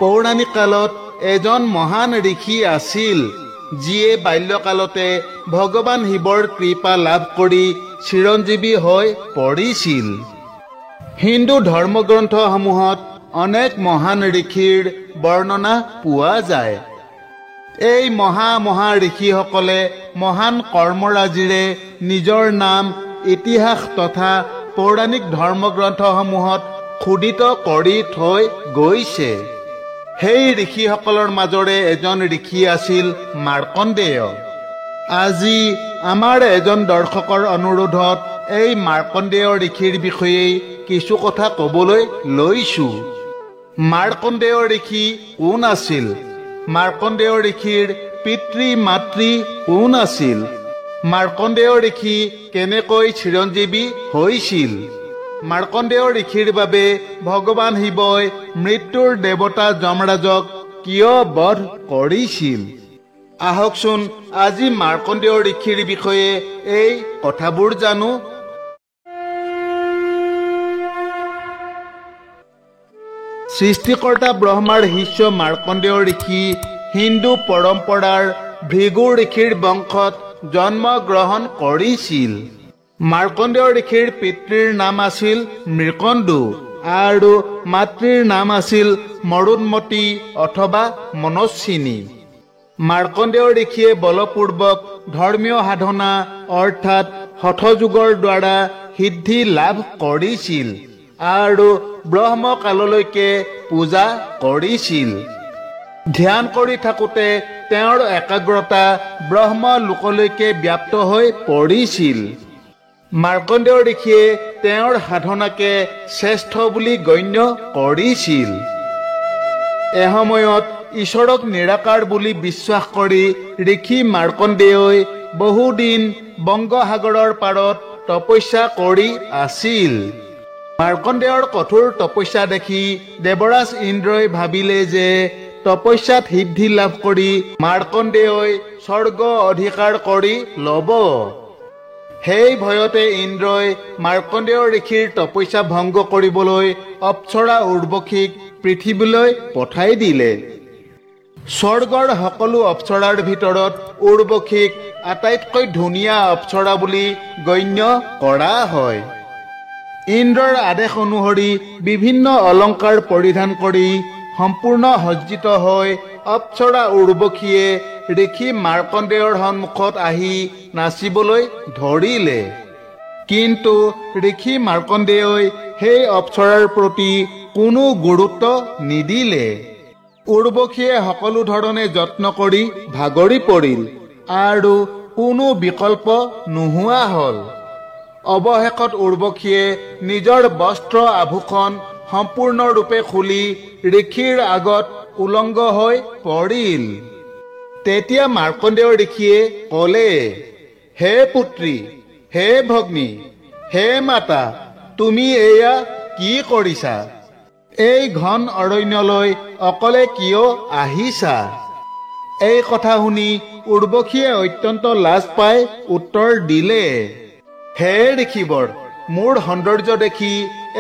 পৌৰাণিক কালত এজন মহান ঋষি আছিল যিয়ে বাল্যকালতে ভগৱান শিৱৰ কৃপা লাভ কৰি চিৰঞ্জীৱী হৈ পৰিছিল। হিন্দু ধৰ্মগ্ৰন্থসমূহত অনেক মহান ঋষিৰ বৰ্ণনা পোৱা যায়। এই মহা ঋষিসকলে মহান কৰ্মৰাজিৰে নিজৰ নাম ইতিহাস তথা পৌৰাণিক ধৰ্মগ্ৰন্থসমূহত খোদিত কৰি থৈ গৈছে। সেই ঋষিসকলৰ মাজৰে এজন ঋষি আছিল মাৰ্কণ্ডেয়। আজি আমাৰ এজন দৰ্শকৰ অনুৰোধত এই মাৰ্কণ্ডেয় ঋষিৰ বিষয়ে কিছু কথা ক'বলৈ লৈছোঁ। মাৰ্কণ্ডেয় ঋষি কোন আছিল? মাৰ্কণ্ডেয় ঋষিৰ পিতৃ মাতৃ কোন আছিল? মাৰ্কণ্ডেয় ঋষি কেনেকৈ চিৰঞ্জীৱী হৈছিল? মাৰ্কণ্ডেয় ঋষিৰ বাবে ভগৱান শিৱই মৃত্যুৰ দেৱতা যমৰাজক কিয় বধ কৰিছিল? আহকচোন আজি মাৰ্কণ্ডেয় ঋষিৰ বিষয়ে এই কথাবোৰ জানো। সৃষ্টিকৰ্তা ব্ৰহ্মাৰ শিষ্য মাৰ্কণ্ডেয় ঋষি হিন্দু পৰম্পৰাৰ ভৃগু ঋষিৰ বংশত জন্ম গ্ৰহণ কৰিছিল। মাৰ্কণ্ডেয় ঋষিৰ পিতৃৰ নাম আছিল মৃকণ্ডু আৰু মাতৃৰ নাম আছিল মৰুন্মতী অথবা মনস্বিনী। মাৰ্কণ্ডেয় ঋষিয়ে বলপূৰ্বক ধৰ্মীয় সাধনা অৰ্থাৎ হঠযোগৰ দ্বাৰা সিদ্ধি লাভ কৰিছিল আৰু ব্ৰহ্মকাললৈকে পূজা কৰিছিল। ধ্যান কৰি থাকোঁতে তেওঁৰ একাগ্ৰতা ব্ৰহ্ম লোকলৈকে ব্যাপ্ত হৈ পৰিছিল। মাৰ্কণ্ডেয় ঋষিয়ে তেওঁৰ সাধনাকে শ্ৰেষ্ঠ বুলি গণ্য কৰিছিল। এসময়ত ঈশ্বৰক নিৰাকাৰ বুলি বিশ্বাস কৰি ঋষি মাৰ্কণ্ডেয়ই বহুদিন বংগসাগৰৰ পাৰত তপস্যা কৰি আছিল। মাৰ্কণ্ডেয়ৰ কঠোৰ তপস্যা দেখি দেৱৰাজ ইন্দ্ৰই ভাবিলে যে তপস্যাত সিদ্ধি লাভ কৰি মাৰ্কণ্ডেয়ই স্বৰ্গ অধিকাৰ কৰি ল'ব। সেই ভয়তে ইন্দ্ৰই মাৰ্কণ্ডেয় ঋষিৰ তপস্যা ভংগ কৰিবলৈ অপ্সৰা উৰ্বশীক পৃথিৱীলৈ পঠাই দিলে। স্বৰ্গৰ সকলো অপ্সৰাৰ ভিতৰত উৰ্বশীক আটাইতকৈ ধুনীয়া অপ্সৰা বুলি গণ্য কৰা হয়। ইন্দ্ৰৰ আদেশ অনুসৰি বিভিন্ন অলংকাৰ পৰিধান কৰি সম্পূৰ্ণ সজ্জিত হৈ অপ্সৰা উৰ্বশীয়ে ঋষি মাৰ্কণ্ডেয়ৰ সন্মুখত আহি নাচিবলৈ ধৰিলে। কিন্তু ঋষি মাৰ্কণ্ডেয়ই সেই অপ্সৰাৰ প্ৰতি কোনো গুৰুত্ব নিদিলে। উৰ্বশীয়ে সকলো ধৰণে যত্ন কৰি ভাগৰি পৰিল আৰু কোনো বিকল্প নোহোৱা হ'ল। অৱশেষত উৰ্বশীয়ে নিজৰ বস্ত্ৰ আভূষণ সম্পূৰ্ণৰূপে খুলি ঋষিৰ আগত উলংগ হৈ পৰিল। তেতিয়া মাৰ্কণ্ডেয় ঋষিয়ে ক'লে, হে পুত্ৰী, হে ভগ্নী, হে মাতা, তুমি এয়া কি কৰিছা? এই ঘন অৰণ্যলৈ অকলে কিয় আহিছা? এই কথা শুনি উৰ্বশীয়ে অত্যন্ত লাজ পাই উত্তৰ দিলে, হে ঋষিবৰ, মোৰ সৌন্দৰ্য দেখি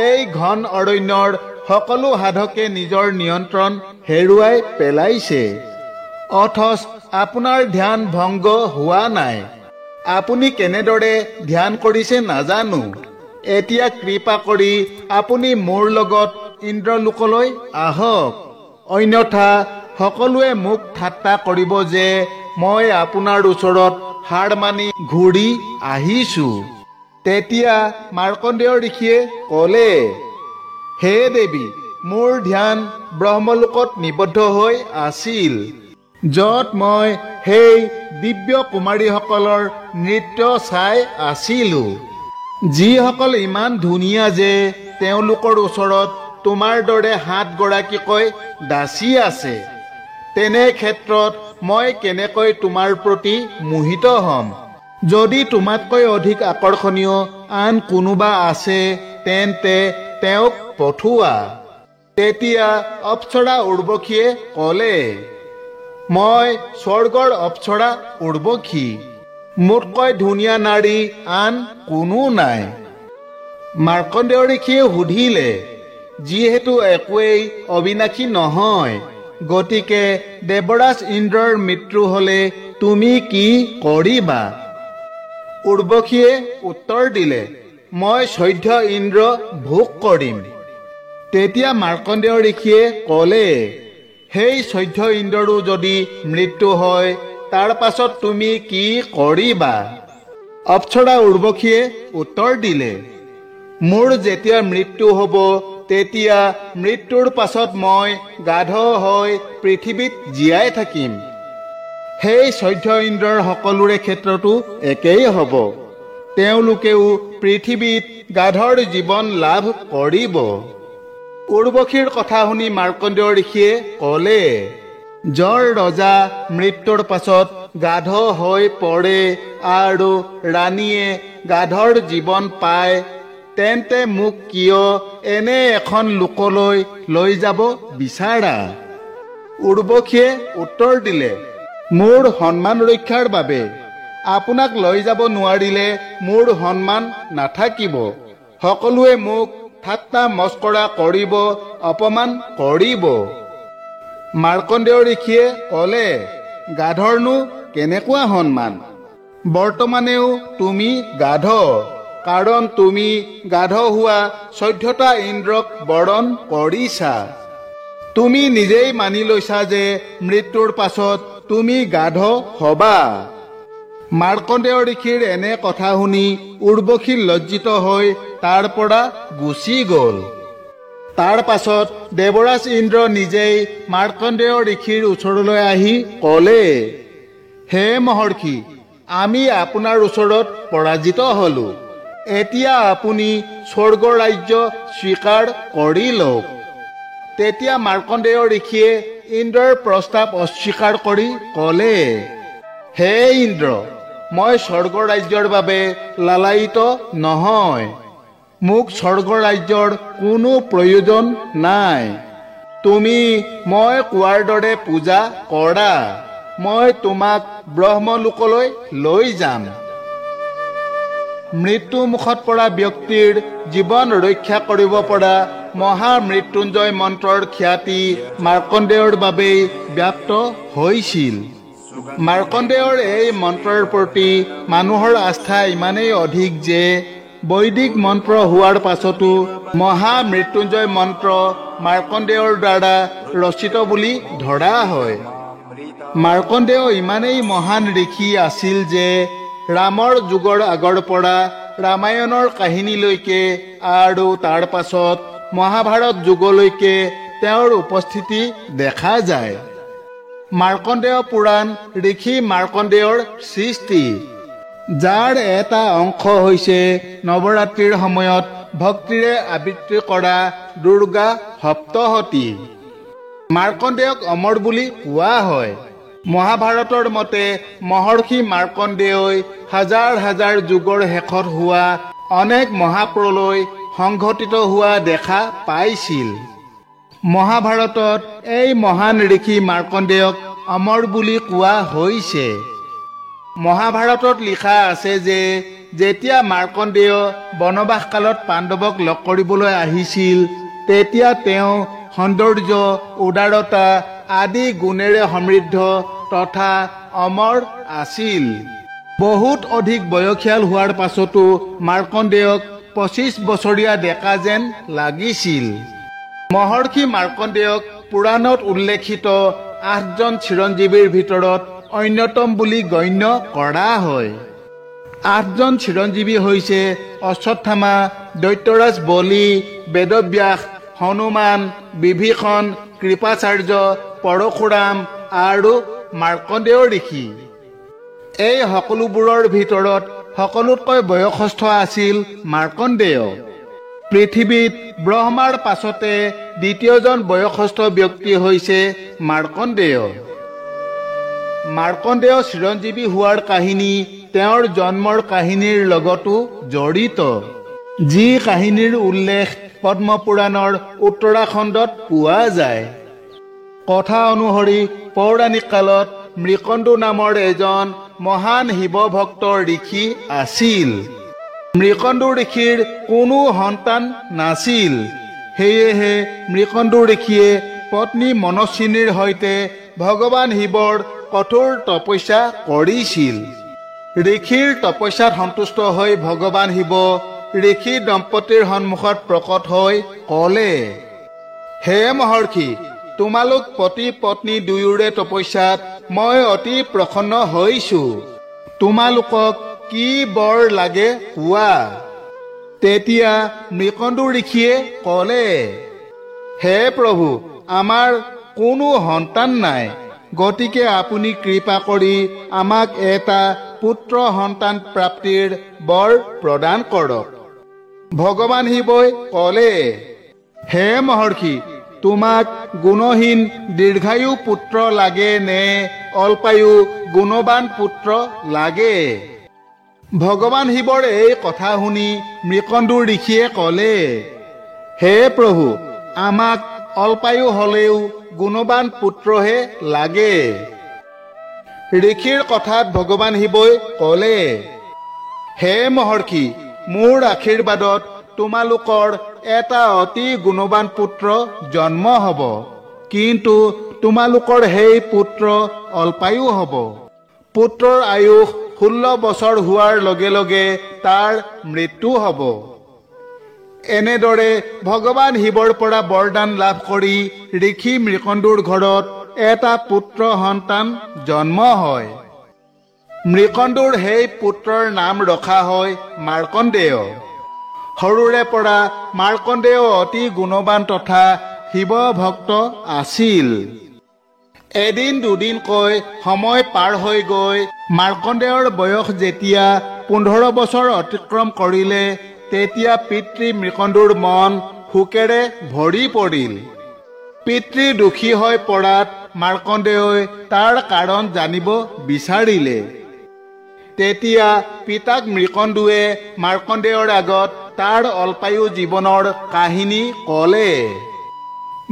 এই ঘন অৰণ্যৰ সকলো সাধকে নিজৰ নিয়ন্ত্ৰণ হেৰুৱাই পেলাইছে। অথচ আপোনাৰ ধ্যান ভংগ হোৱা নাই। আপুনি কেনেদৰে ধ্যান কৰিছে নাজানো। এতিয়া কৃপা কৰি আপুনি মোৰ লগত ইন্দ্ৰলোকলৈ আহক, অন্যথা সকলোৱে মোক ঠাট্টা কৰিব যে মই আপোনাৰ ওচৰত হাৰ মানি ঘূৰি আহিছো। তেতিয়া মাৰ্কণ্ডেয় ঋষিয়ে ক'লে, হে দেৱী, মোৰ ধ্যান ব্ৰহ্মলোকত নিবদ্ধ হৈ আছিল, য'ত মই সেই দিব্য কুমাৰীসকলৰ নৃত্য চাই আছিলো, যিসকল ইমান ধুনীয়া যে তেওঁলোকৰ ওচৰত তোমাৰ দৰে 7 গৰাকীকৈ দাসী আছে। তেনে ক্ষেত্ৰত মই কেনেকৈ তোমাৰ প্ৰতি মোহিত হ'ম? যদি তোমাতকৈ অধিক আকৰ্ষণীয় আন কোনোবা আছে তেন্তে তেওঁক পঠোৱা। তেতিয়া অপ্সৰা উৰ্বশীয়ে ক'লে, মই স্বৰ্গৰ অপ্সৰা উৰ্বশী, মোতকৈ ধুনীয়া নাৰী আন কোনো নাই। মাৰ্কণ্ডেয় ঋষিয়ে সুধিলে, যিহেতু একোৱেই অবিনাশী নহয়, গতিকে দেৱৰাজ ইন্দ্ৰৰ মৃত্যু হলে তুমি কি কৰিবা? উৰ্বশীয়ে উত্তৰ দিলে, মই চৈধ্য ইন্দ্ৰ ভোগ কৰিম। তেতিয়া মাৰ্কণ্ডেয় ঋষিয়ে ক'লে, সেই চৈধ্য ইন্দ্ৰৰো যদি মৃত্যু হয়, তাৰ পাছত তুমি কি কৰিবা? অপ্সৰা উৰ্বশীয়ে উত্তৰ দিলে, মোৰ যেতিয়া মৃত্যু হ'ব, তেতিয়া মৃত্যুৰ পাছত মই গাধ হৈ পৃথিৱীত জীয়াই থাকিম। সেই চৈধ্য ইন্দ্ৰৰ সকলোৰে ক্ষেত্ৰতো একেই হ'ব। তেওঁলোকেও পৃথিৱীত গাধৰ জীৱন লাভ কৰিব। উৰ্বশীৰ কথা শুনি মাৰ্কণ্ডেয় ঋষিয়ে ক'লে, জাৰ ৰজা মৃত্যুৰ পাছত গাধ হৈ পৰে আৰু ৰাণীয়ে গাধৰ জীৱন পায়, তেন্তে মোক কিয় এনে এখন লোকলৈ লৈ যাব বিচাৰা? উৰ্বশীয়ে উত্তৰ দিলে, মোৰ সন্মান ৰক্ষাৰ বাবে। আপোনাক লৈ যাব নোৱাৰিলে মোৰ সন্মান নাথাকিব। সকলোৱে মোক ঠাট্টা মস্কৰা কৰিব, অপমান কৰিব। মাৰ্কণ্ডেয় ঋষিয়ে ক'লে, গাধৰনো কেনেকুৱা সন্মান? বৰ্তমানেও তুমি গাধ, কাৰণ তুমি গাধ হোৱা 14টা ইন্দ্ৰক বৰণ কৰিছা। তুমি নিজেই মানি লৈছা যে মৃত্যুৰ পাছত তুমি গাধ হবা। মাৰ্কণ্ডেয় ঋষিৰ এনে কথা শুনি উৰ্বশী লজ্জিত হৈ তাৰ পৰা গুচি গ'ল। তাৰ পাছত দেৱৰাজ ইন্দ্ৰ নিজেই মাৰ্কণ্ডেয় ঋষিৰ ওচৰলৈ আহি ক'লে, হে মহৰ্ষি, আমি আপোনাৰ ওচৰত পৰাজিত হলো। এতিয়া আপুনি স্বৰ্গ ৰাজ্য স্বীকাৰ কৰি লওক। তেতিয়া মাৰ্কণ্ডেয় ঋষিয়ে ইন্দ্ৰৰ প্ৰস্তাৱ অস্বীকাৰ কৰি ক'লে, হে ইন্দ্ৰ, মই স্বৰ্গ ৰাজ্যৰ বাবে লালায়িত নহয়। মোক স্বৰ্গ ৰাজ্যৰ কোনো প্ৰয়োজন নাই। তুমি মই কোৱাৰ দৰে পূজা কৰা, মই তোমাক ব্ৰহ্মলোকলৈ লৈ যাম। মৃত্যু মুখত পৰা ব্যক্তিৰ জীৱন ৰক্ষা কৰিব পৰা মহামৃত্যুঞ্জয় মন্ত্ৰৰ খ্যাতি মাৰ্কণ্ডেয়ৰ বাবেই ব্যাপ্ত হৈছিল। মাৰ্কণ্ডেয়ৰ এই মন্ত্ৰৰ প্ৰতি মানুহৰ আস্থা ইমানেই অধিক যে বৈদিক মন্ত্ৰ হোৱাৰ পাছতো মহামৃত্যুঞ্জয় মন্ত্ৰ মাৰ্কণ্ডেয়ৰ দ্বাৰা ৰচিত বুলি ধৰা হয়। মাৰ্কণ্ডেয় ইমানেই মহান ঋষি আছিল যে ৰামৰ যুগৰ আগৰ পৰা ৰামায়ণৰ কাহিনীলৈকে আৰু তাৰ পাছত মহাভাৰত যুগলৈকে তেওঁৰ উপস্থিতি দেখা যায়। মাৰ্কণ্ডেয় পুৰাণ ঋষি মাৰ্কণ্ডেয়ৰ সৃষ্টি, যাৰ এটা অংশ হৈছে নৱৰাত্ৰিৰ সময়ত ভক্তিৰে আবৃত্তি কৰা দুৰ্গা সপ্তশতী। মাৰ্কণ্ডেয়ক অমৰ বুলি কোৱা হয়। মহাভাৰতৰ মতে মহৰ্ষি মাৰ্কণ্ডেয়ই হাজাৰ হাজাৰ যুগৰ শেষত হোৱা অনেক মহাপ্ৰলয় সংঘটিত হোৱা দেখা পাইছিল। মহাভাৰতত এই মহান ঋষি মাৰ্কণ্ডেয়ক অমৰ বুলি কোৱা হৈছে। মহাভাৰতত লিখা আছে যে যেতিয়া মাৰ্কণ্ডেয় বনবাস কালত পাণ্ডৱক লগ কৰিবলৈ আহিছিল, তেতিয়া তেওঁ সৌন্দৰ্য, উদাৰতা আদি গুণেৰে সমৃদ্ধ তথা অমৰ আছিল। বহুত অধিক বয়সীয়াল হোৱাৰ পাছতো মাৰ্কণ্ডেয়ক 25 বছৰীয়া ডেকা যেন লাগিছিল। মহৰ্ষি মাৰ্কণ্ডেয়ক পুৰাণত উল্লেখিত 8জন চিৰঞ্জীৱীৰ ভিতৰত অন্যতম বুলি গণ্য কৰা হয়। 8জন চিৰঞ্জীৱী হৈছে অশ্বত্থামা, দৈত্যৰাজ বলি, বেদব্যাস, হনুমান, বিভীষণ, কৃপাচাৰ্য, পৰশুৰাম আৰু মাৰ্কণ্ডেয় ঋষি। এই সকলোবোৰৰ ভিতৰত সকলোতকৈ বয়সস্থ আছিল মাৰ্কণ্ডেয়। পৃথিৱীত ব্ৰহ্মাৰ পাছতে দ্বিতীয়জন বয়সস্থ ব্যক্তি হৈছে মাৰ্কণ্ডেয়। মাৰ্কণ্ডেয় চিৰঞ্জীৱী হোৱাৰ কাহিনী তেওঁৰ জন্মৰ কাহিনীৰ লগতো জড়িত, যি কাহিনীৰ উল্লেখ পদ্মপুৰাণৰ উত্তৰাখণ্ডত পোৱা যায়। কথা অনুসৰি পৌৰাণিক কালত মৃকণ্ডু নামৰ এজন মহান শিৱ ভক্ত ঋষি আছিল। মৃকণ্ডু ঋষিৰ কোনো সন্তান নাছিল। সেয়েহে মৃকণ্ডু ঋষিয়ে পত্নী মনস্বিনীৰ সৈতে ভগৱান শিৱৰ কঠোৰ তপস্যা কৰিছিল। ঋষিৰ তপস্যাত সন্তুষ্ট হৈ ভগৱান শিৱ ঋষি দম্পতীৰ সন্মুখত প্ৰকট হৈ ক'লে, হে মহৰ্ষি, তোমালোক পতি পত্নী দুয়োৰে তপস্যাত মই অতি প্ৰসন্ন হৈছো। তোমালোকক কি বৰ লাগে কোৱা। তেতিয়া মৃকণ্ডু ঋষিয়ে ক'লে, হে প্ৰভু, আমাৰ কোনো সন্তান নাই, গতিকে আপুনি কৃপা কৰি আমাক এটা পুত্ৰ সন্তান প্ৰাপ্তিৰ বৰ প্ৰদান কৰক। ভগৱান শিৱই ক'লে, হে মহৰ্ষি, তোমাক গুণহীন দীৰ্ঘায়ু পুত্ৰ লাগে নে অল্পায়ু গুণৱান পুত্ৰ লাগে? ভগৱান শিৱৰ এই কথা শুনি মৃকণ্ডু ঋষিয়ে ক'লে, হে প্ৰভু, আমাক অল্পায়ু হলেও গুণৱান পুত্ৰহে লাগে। ঋষিৰ কথাত ভগৱান শিৱই ক'লে, হে মহৰ্ষি, মোৰ আশীৰ্বাদত তোমালোকৰ এটা অতি গুণৱান পুত্ৰ জন্ম হ'ব, কিন্তু তোমালোকৰ সেই পুত্ৰ অল্পায়ু হ'ব। পুত্ৰৰ আয়ুস 16 বছৰ হোৱাৰ লগে লগে তাৰ মৃত্যু হ'ব। এনেদৰে ভগৱান শিৱৰ পৰা বৰদান লাভ কৰি ঋষি মৃকণ্ডুৰ ঘৰত এটা পুত্ৰ সন্তান জন্ম হয়। মৃকণ্ডুৰ সেই পুত্ৰৰ নাম ৰখা হয় মাৰ্কণ্ডেয়। সৰুৰে পৰা মাৰ্কণ্ডেয় অতি গুণৱান তথা শিৱ ভক্ত আছিল। এদিন দুদিনকৈ সময় পাৰ হৈ গৈ মাৰ্কণ্ডেয়ৰ বয়স যেতিয়া 15 বছৰ অতিক্ৰম কৰিলে, তেতিয়া পিতৃ মৃকণ্ডুৰ মন শোকেৰে ভৰি পৰিল। পিতৃ দুখী হৈ পৰাত মাৰ্কণ্ডেয়ই তাৰ কাৰণ জানিব বিচাৰিলে। তেতিয়া পিতাক মৃকণ্ডুৱে মাৰ্কণ্ডেয়ৰ আগত তাৰ অল্পায়ু জীৱনৰ কাহিনী ক'লে।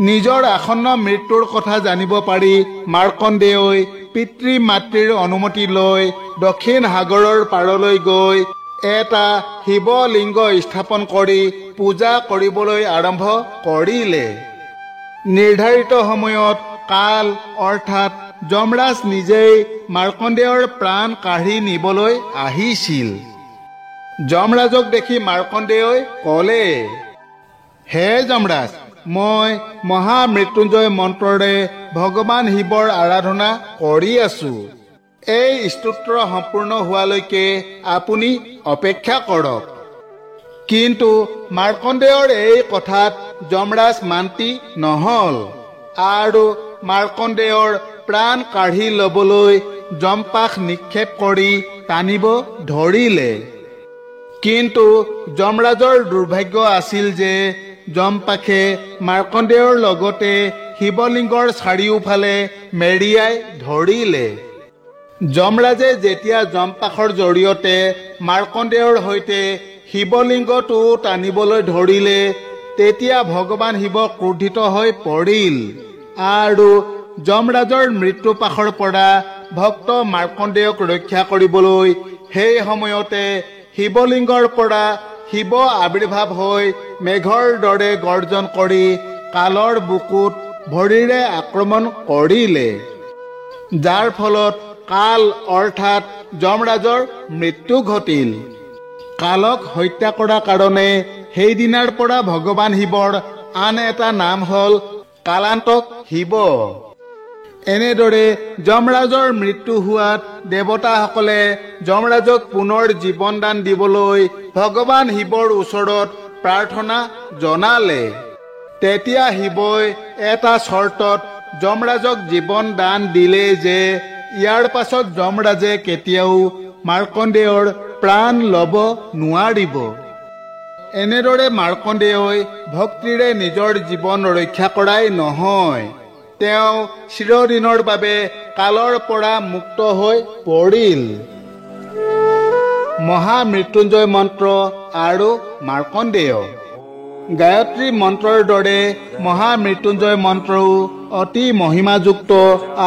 নিজৰ আসন্ন মৃত্যুৰ কথা জানিব পাৰি মাৰ্কণ্ডেয়ই পিতৃ মাতৃৰ অনুমতি লৈ দক্ষিণ সাগৰৰ পাৰলৈ গৈ এটা শিৱলিংগ স্থাপন কৰি পূজা কৰিবলৈ আৰম্ভ কৰিলে। নিৰ্ধাৰিত সময়ত কাল অৰ্থাৎ যমৰাজ নিজেই মাৰ্কণ্ডেয়ৰ প্ৰাণ কাঢ়ি নিবলৈ আহিছিল। যমৰাজক দেখি মাৰ্কণ্ডেয়ই ক'লে, হে যমৰাজ, মই মহামৃত্যুঞ্জয় মন্ত্ৰৰে ভগৱান শিৱৰ আৰাধনা কৰি আছো। এই স্তোত্ৰ সম্পূৰ্ণ হোৱালৈকে আপুনি অপেক্ষা কৰক। কিন্তু মাৰ্কণ্ডেয়ৰ এই কথাত যমৰাজ মান্তি নহল আৰু মাৰ্কণ্ডেয়ৰ প্ৰাণ কাঢ়ি ল'বলৈ যমপাশ নিক্ষেপ কৰি টানিব ধৰিলে। কিন্তু যমৰাজৰ দুৰ্ভাগ্য আছিল যে যমপাশে মাৰ্কণ্ডেয়ৰ লগতে শিৱলিংগৰ চাৰিওফালে মেৰিয়াই ধৰিলে। যমৰাজে যেতিয়া যমপাশৰ জৰিয়তে মাৰ্কণ্ডেয়ৰ সৈতে শিৱলিংগটো টানিবলৈ ধৰিলে, তেতিয়া ভগৱান শিৱ ক্ৰোধিত হৈ পৰিল আৰু যমৰাজৰ মৃত্যুপাশৰ পৰা ভক্ত মাৰ্কণ্ডেয়ক ৰক্ষা কৰিবলৈ সেই সময়তে শিৱলিংগৰ পৰা শিৱ আবিৰ্ভাৱ হৈ মেঘৰ দৰে গৰ্জন কৰি কালৰ বুকুত ভৰিৰে আক্ৰমণ কৰিলে, যাৰ ফলত কাল অৰ্থাৎ যমৰাজৰ মৃত্যু ঘটিল। কালক হত্যা কৰা কাৰণে সেইদিনাৰ পৰা ভগৱান শিৱৰ আন এটা নাম হ'ল কালান্তক শিৱ। এনেদৰে যমৰাজৰ মৃত্যু হোৱাত দেৱতাসকলে যমৰাজক পুনৰ জীৱন দান দিবলৈ ভগৱান শিৱৰ ওচৰত প্ৰাৰ্থনা জনালে। তেতিয়া শিৱই এটা চৰ্তত যমৰাজক জীৱন দান দিলে যে ইয়াৰ পাছত যমৰাজে কেতিয়াও মাৰ্কণ্ডেয়ৰ প্ৰাণ ল'ব নোৱাৰিব। এনেদৰে মাৰ্কণ্ডেয়ই ভক্তিৰে নিজৰ জীৱন ৰক্ষা কৰাই নহয়, তেওঁ চিৰদিনৰ বাবে কালৰ পৰা মুক্ত হৈ পৰিল। মহামৃত্যুঞ্জয় মন্ত্ৰ আৰু মাৰ্কণ্ডেয়। গায়ত্ৰী মন্ত্ৰৰ দৰে মহামৃত্যুঞ্জয় মন্ত্ৰও অতি মহিমাযুক্ত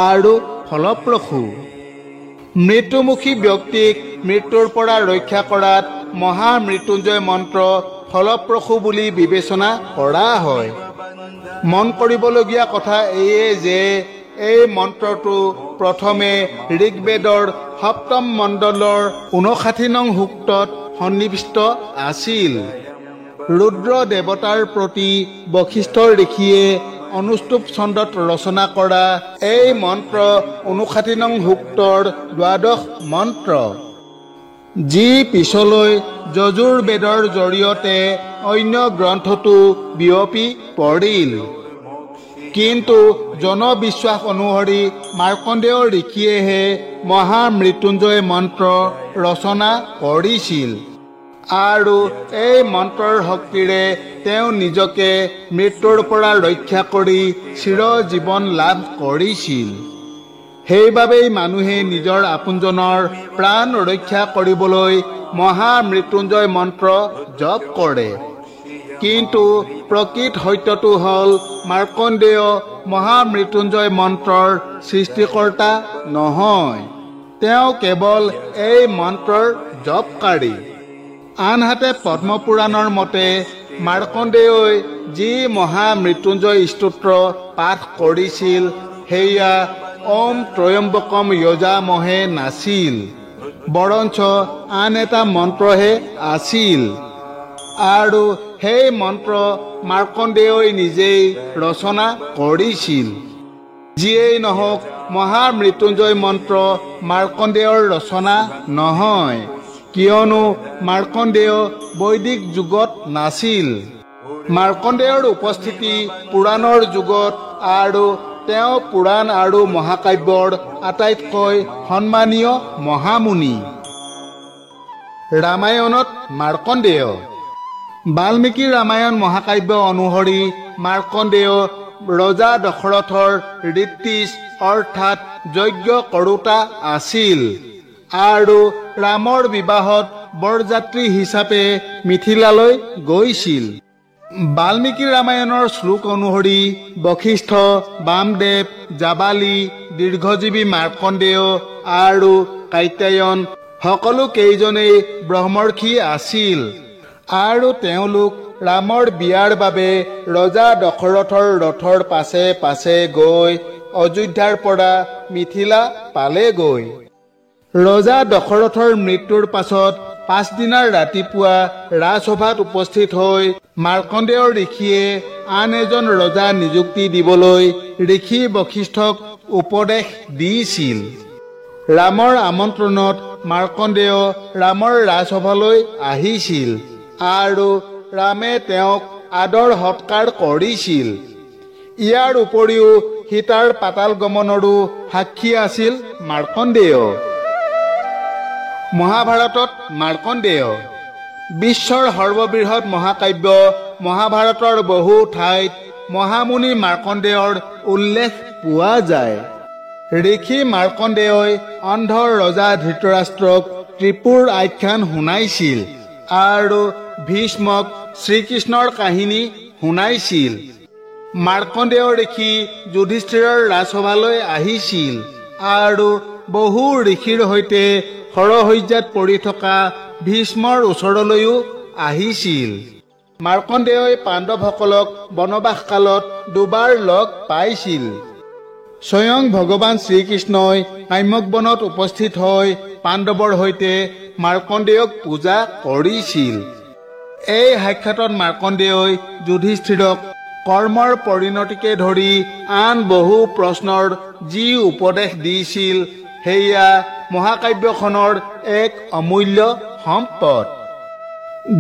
আৰু ফলপ্ৰসূ। মৃত্যুমুখী ব্যক্তিক মৃত্যুৰ পৰা ৰক্ষা কৰাত মহামৃত্যুঞ্জয় মন্ত্ৰ ফলপ্ৰসূ বুলি বিবেচনা কৰা হয়। মন কৰিবলগীয়া কথা এয়ে যে এই মন্ত্ৰটো প্ৰথমে ঋগ্বেদৰ ৭ম মণ্ডলৰ ৫৯ নং সূক্তত সন্নিৱিষ্ট আছিল। ৰুদ্ৰ দেৱতাৰ প্ৰতি বশিষ্ঠ ঋষিয়ে অনুষ্টুপ ছন্দত ৰচনা কৰা এই মন্ত্ৰ ৫৯ নং সূক্তৰ দ্বাদশ মন্ত্ৰ, যি পিছলৈ যজুৰ্বেদৰ জৰিয়তে অন্য গ্ৰন্থতো বিয়পি পৰিল। কিন্তু জনবিশ্বাস অনুসৰি মাৰ্কণ্ডেয় ঋষিয়েহে মহামৃত্যুঞ্জয় মন্ত্ৰ ৰচনা কৰিছিল আৰু এই মন্ত্ৰৰ শক্তিৰে তেওঁ নিজকে মৃত্যুৰ পৰা ৰক্ষা কৰি চিৰজীৱন লাভ কৰিছিল। সেইবাবেই মানুহে নিজৰ আপোনজনৰ প্ৰাণ ৰক্ষা কৰিবলৈ মহামৃত্যুঞ্জয় মন্ত্ৰ জপ কৰে। কিন্তু প্ৰকৃত সত্যটো হ'ল মাৰ্কণ্ডেয় মহামৃত্যুঞ্জয় মন্ত্ৰৰ সৃষ্টিকৰ্তা নহয়, তেওঁ কেৱল এই মন্ত্ৰৰ জপকাৰী। আনহাতে পদ্মপুৰাণৰ মতে মাৰ্কণ্ডেয়ই যি মহামৃত্যুঞ্জয় স্তোত্ৰ পাঠ কৰিছিল সেয়া ওম ত্ৰয়ম্বকম যজামহে নাছিল, বৰঞ্চ আন এটা মন্ত্ৰহে আছিল। আৰু সেই মন্ত্ৰ মাৰ্কণ্ডেয়ই নিজেই ৰচনা কৰিছিল। যিয়েই নহওক, মহামৃত্যুঞ্জয় মন্ত্ৰ মাৰ্কণ্ডেয়ৰ ৰচনা নহয়, কিয়নো মাৰ্কণ্ডেয় বৈদিক যুগত নাছিল। মাৰ্কণ্ডেয়ৰ উপস্থিতি পুৰাণৰ যুগত আৰু তেওঁ পুৰাণ আৰু মহাকাব্যৰ আটাইতকৈ সন্মানীয় মহামুনি। ৰামায়ণত মাৰ্কণ্ডেয়। বাল্মীকি ৰামায়ণ মহাকাব্য অনুসৰি মাৰ্কণ্ডেয় ৰজা দশৰথৰ ঋত্বিজ অৰ্থাৎ যজ্ঞ কৰোতা আছিল আৰু ৰামৰ বিবাহত বৰযাত্ৰী হিচাপে মিথিলালৈ গৈছিল। বাল্মীকি ৰামায়ণৰ শ্লোক অনুসৰি বশিষ্ঠ, বামদেৱ, জাবালি, দীৰ্ঘজীৱী মাৰ্কণ্ডেয় আৰু কাত্যায়ন সকলো কেইজনেই ব্ৰহ্মৰ্ষি আছিল আৰু তেওঁলোক ৰামৰ বিয়াৰ বাবে ৰজা দশৰথৰ ৰথৰ পাছে পাছে গৈ অযোধ্যাৰ পৰা মিথিলা পালেগৈ। ৰজা দশৰথৰ মৃত্যুৰ পাছত পাছদিনাৰ ৰাতিপুৱা ৰাজসভাত উপস্থিত হৈ মাৰ্কণ্ডেয় ঋষিয়ে আন এজন ৰজা নিযুক্তি দিবলৈ ঋষি বশিষ্ঠক উপদেশ দিছিল। ৰামৰ আমন্ত্ৰণত মাৰ্কণ্ডেয় ৰামৰ ৰাজসভালৈ আহিছিল আৰু ৰামে তেওঁক আদৰ সৎকাৰ কৰিছিল। ইয়াৰ উপৰিও সীতাৰ পাতাল গমনৰো সাক্ষী আছিল মাৰ্কণ্ডেয়। মহাভাৰতত মাৰ্কণ্ডেয়। বিশ্বৰ সৰ্ববৃহৎ মহাকাব্য মহাভাৰতৰ বহু ঠাইত মহামুনি মাৰ্কণ্ডেয়ৰ উল্লেখ পোৱা যায়। ঋষি মাৰ্কণ্ডেয়ই অন্ধ ৰজা ধৃতৰাষ্ট্ৰক ত্ৰিপুৰ আখ্যান শুনাইছিল আৰু ভীষ্মক শ্ৰীকৃষ্ণৰ কাহিনী শুনাইছিল। মাৰ্কণ্ডেয় ঋষি যুধিষ্ঠিৰৰ ৰাজসভালৈ আহিছিল আৰু বহু ঋষিৰ সৈতে সৰহজ্যাত পৰি থকা ভীষ্মৰ ওচৰলৈও আহিছিল। মাৰ্কণ্ডেয়ই পাণ্ডৱসকলক বনবাসকালত দুবাৰ লগ পাইছিল। স্বয়ং ভগৱান শ্ৰীকৃষ্ণই কাম্যক বনত উপস্থিত হৈ পাণ্ডৱৰ সৈতে মাৰ্কণ্ডেয়ক পূজা কৰিছিল। এই সাক্ষাতত মাৰ্কণ্ডেয়ই যুধিষ্ঠিৰক কৰ্মৰ পৰিণতিকে ধৰি আন বহু প্ৰশ্নৰ যি উপদেশ দিছিল সেয়া মহাকাব্যখনৰ এক অমূল্য সম্পদ।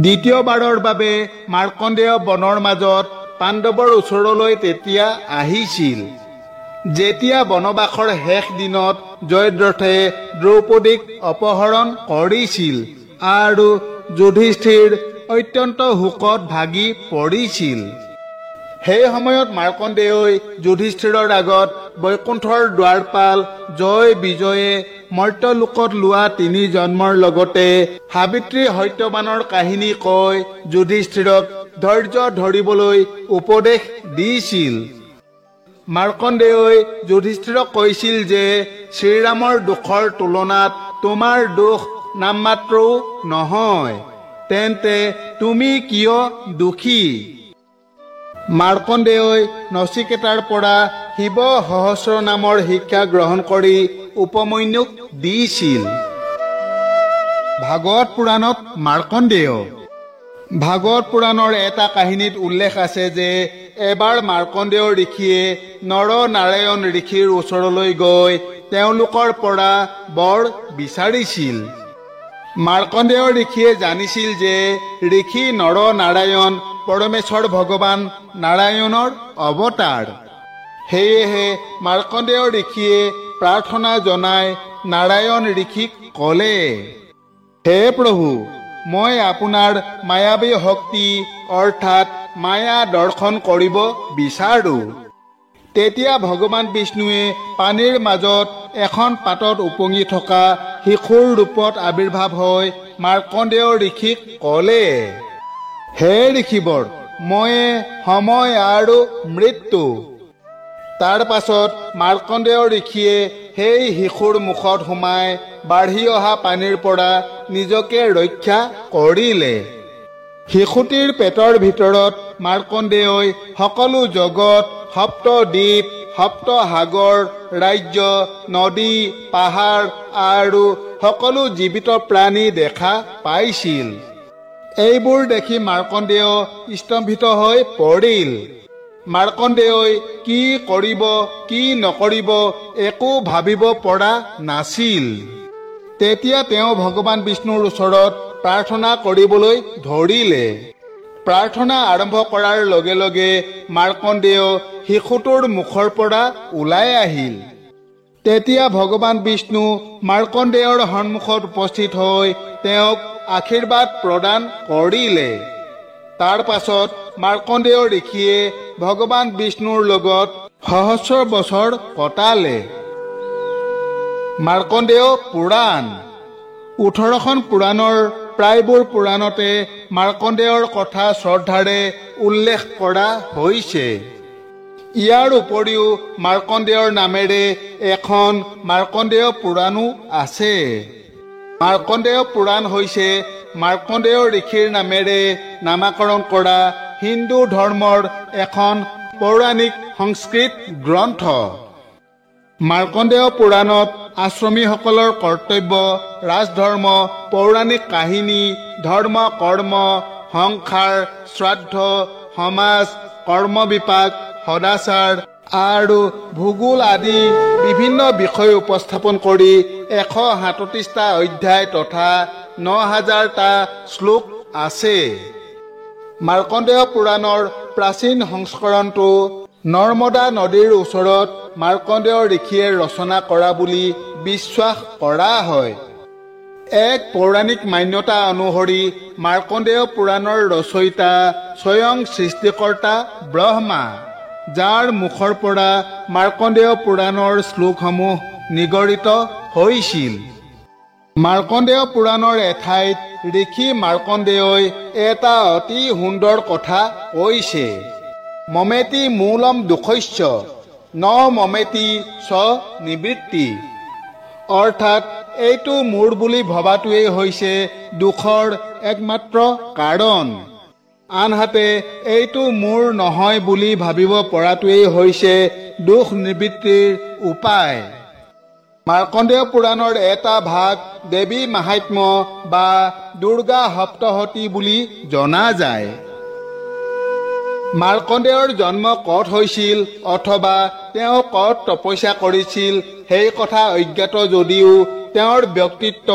দ্বিতীয়বাৰৰ বাবে মাৰ্কণ্ডেয় বনৰ মাজত পাণ্ডৱৰ ওচৰলৈ তেতিয়া আহিছিল যেতিয়া বনবাসৰ শেষ দিনত জয়দ্ৰথে দ্ৰৌপদীক অপহৰণ কৰিছিল আৰু যুধিষ্ঠিৰ অত্যন্ত শোকত ভাগি পৰিছিল। সেই সময়ত মাৰ্কণ্ডেয়ই যুধিষ্ঠিৰৰ আগত বৈকুণ্ঠৰ দ্বাৰপাল জয় বিজয়ে মৰ্ত্যলোকত লোৱা ৩ জন্মৰ লগতে সাবিত্ৰী সত্যবানৰ কাহিনী কৈ যুধিষ্ঠিৰক ধৈৰ্য ধৰিবলৈ উপদেশ দিছিল। মাৰ্কণ্ডেয়ই যুধিষ্ঠিৰক কৈছিল যে শ্ৰীৰামৰ দুখৰ তুলনাত তোমাৰ দুখ নামমাত্ৰও নহয়। তেন্তে তুমি কিয় দুখী? মাৰ্কণ্ডেয়ই নচিকেতাৰ পৰা শিৱ সহস্ৰ নামৰ শিক্ষা গ্ৰহণ কৰি উপমন্যুক দিছিল। ভাগৱত পুৰাণত মাৰ্কণ্ডেয়। ভাগৱত পুৰাণৰ এটা কাহিনীত উল্লেখ আছে যে এবাৰ মাৰ্কণ্ডেয় ঋষিয়ে নৰ নাৰায়ণ ঋষিৰ ওচৰলৈ গৈ তেওঁলোকৰ পৰা বৰ বিচাৰিছিল। মাৰ্কণ্ডেয় ঋষিয়ে জানিছিল যে ঋষি নৰ নাৰায়ণ পৰমেশ্বৰ ভগৱান নাৰায়ণৰ অৱতাৰ। সেয়েহে মাৰ্কণ্ডেয় ঋষিয়ে প্ৰাৰ্থনা জনাই নাৰায়ণ ঋষিক ক'লে, হে প্ৰভু, মই আপোনাৰ মায়াবী শক্তি অৰ্থাৎ মায়া দৰ্শন কৰিব বিচাৰো। তেতিয়া ভগৱান বিষ্ণুৱে পানীৰ মাজত এখন পাতত উপঙি থকা শিশুৰ ৰূপত আৱিৰ্ভাৱ হৈ মাৰ্কণ্ডেয় ঋষিক ক'লে, হে ঋষিবৰ, ময়ে সময় আৰু মৃত্যু। তাৰ পাছত মাৰ্কণ্ডেয় ঋষিয়ে সেই শিশুৰ মুখত সোমাই বাঢ়ি অহা পানীৰ পৰা নিজকে ৰক্ষা কৰিলে। শিশুটিৰ পেটৰ ভিতৰত মাৰ্কণ্ডেয়ই সকলো জগত, সপ্তদ্বীপ, সপ্ত সাগৰ, ৰাজ্য, নদী, পাহাৰ আৰু সকলো জীৱিত প্ৰাণী দেখা পাইছিল। এইবোৰ দেখি মাৰ্কণ্ডেয় স্তম্ভিত হৈ পৰিল। মাৰ্কণ্ডেয়ই কি কৰিব কি নকৰিব একো ভাবিব পৰা নাছিল। তেতিয়া তেওঁ ভগৱান বিষ্ণুৰ ওচৰত প্ৰাৰ্থনা কৰিবলৈ ধৰিলে। প্ৰাৰ্থনা আৰম্ভ কৰাৰ লগে লগে মাৰ্কণ্ডেয় শিশুটোৰ মুখৰ পৰা ওলাই আহিল। তেতিয়া ভগৱান বিষ্ণু মাৰ্কণ্ডেয়ৰ সন্মুখত উপস্থিত হৈ তেওঁক আশীৰ্বাদ প্ৰদান কৰিলে। তাৰ পাছত মাৰ্কণ্ডেয় ঋষিয়ে ভগৱান বিষ্ণুৰ লগত সহস্ৰ বছৰ কটালে। মাৰ্কণ্ডেয় পুৰাণ। 18খন পুৰাণৰ প্ৰায়বোৰ পুৰাণতে মাৰ্কণ্ডেয়ৰ কথা শ্ৰদ্ধাৰে উল্লেখ কৰা হৈছে। ইয়াৰ উপৰিও মাৰ্কণ্ডেয়ৰ নামেৰে এখন মাৰ্কণ্ডেয় পুৰাণো আছে। মাৰ্কণ্ডেয় পুৰাণ হৈছে মাৰ্কণ্ডেয় ঋষিৰ নামেৰে নামাকৰণ কৰা হিন্দু ধৰ্মৰ এখন পৌৰাণিক সংস্কৃত গ্ৰন্থ। মাৰ্কণ্ডেয় পুৰাণত আশ্ৰমীসকলৰ কৰ্তব্য, ৰাজধৰ্ম, পৌৰাণিক কাহিনী, ধৰ্ম কৰ্ম, সংসাৰ, শ্ৰাদ্ধ, সমাজ, কৰ্মবিপাক, সদাচাৰ আৰু ভূগোল আদি বিভিন্ন বিষয় উপস্থাপন কৰি 137টা অধ্যায় তথা 9000টা শ্লোক আছে। মাৰ্কণ্ডেয় পুৰাণৰ প্ৰাচীন সংস্কৰণটো নৰ্মদা নদীৰ ওচৰত মাৰ্কণ্ডেয় ঋষিয়ে ৰচনা কৰা বুলি বিশ্বাস কৰা হয়। এক পৌৰাণিক মান্যতা অনুসৰি মাৰ্কণ্ডেয় পুৰাণৰ ৰচয়িতা স্বয়ং সৃষ্টিকৰ্তা ব্ৰহ্মা, যাৰ মুখৰ পৰা মাৰ্কণ্ডেয় পুৰাণৰ শ্লোকসমূহ নিগৰিত হৈছিল। মাৰ্কণ্ডেয় পুৰাণৰ এঠাইত ঋষি মাৰ্কণ্ডেয়ই এটা অতি সুন্দৰ কথা কৈছে, মমেতি মূলম দুখস্য ন মমেতি চ নিবৃত্তি। অৰ্থাৎ এইটো মূৰ বুলি ভবাটোৱেই হৈছে দুখৰ একমাত্ৰ কাৰণ, আনহাতে এইটো মূৰ নহয় বুলি ভাবিব পৰাটোৱেই হৈছে দুখ নিবৃত্তিৰ উপায়। মাৰ্কণ্ডেয় পুৰাণৰ এটা ভাগ দেৱী মাহাত্ম্য বা দুৰ্গা সপ্তশতী বুলি জনা যায়। মাৰ্কণ্ডেয়ৰ জন্ম ক'ত হৈছিল অথবা তেওঁ ক'ত তপস্যা কৰিছিল সেই কথা অজ্ঞাত যদিও তেওঁৰ ব্যক্তিত্ব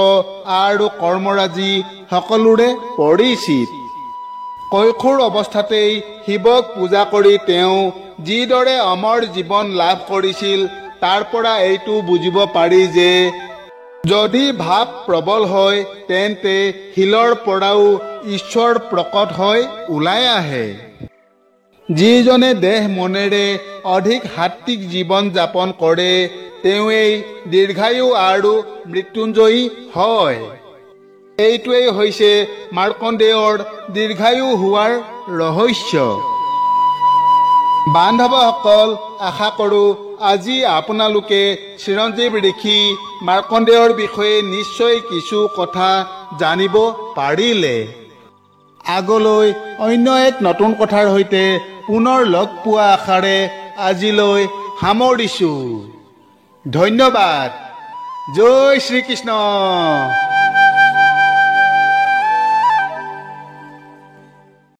আৰু কৰ্মৰাজি সকলোৰে পৰিচিত। কৈশোৰ অৱস্থাতেই শিৱক পূজা কৰি তেওঁ যিদৰে অমৰ জীৱন লাভ কৰিছিল তাৰ পৰা এইটো বুজিব পাৰি যে যদি ভাৱ প্ৰবল হয় তেন্তে শিলৰ পৰাও ঈশ্বৰ প্ৰকট হৈ ওলাই আহে। যিজনে দেহ মনেৰে অধিক সাত্বিক জীৱন যাপন কৰে তেওঁৱেই দীৰ্ঘায়ু আৰু মৃত্যুঞ্জয়ী হয়। এইটোৱেই হৈছে মাৰ্কণ্ডেয়ৰ দীৰ্ঘায়ু হোৱাৰ ৰহস্য। বান্ধৱসকল, আশা কৰোঁ আজি আপোনালোকে চিৰঞ্জীৱ ঋষি মাৰ্কণ্ডেয়ৰ বিষয়ে নিশ্চয় কিছু কথা জানিব পাৰিলে। আগলৈ অন্য এক নতুন কথাৰ সৈতে পুনৰ লগ পোৱা আশাৰে আজিলৈ সামৰিছোঁ। ধন্যবাদ। জয় শ্ৰীকৃষ্ণ।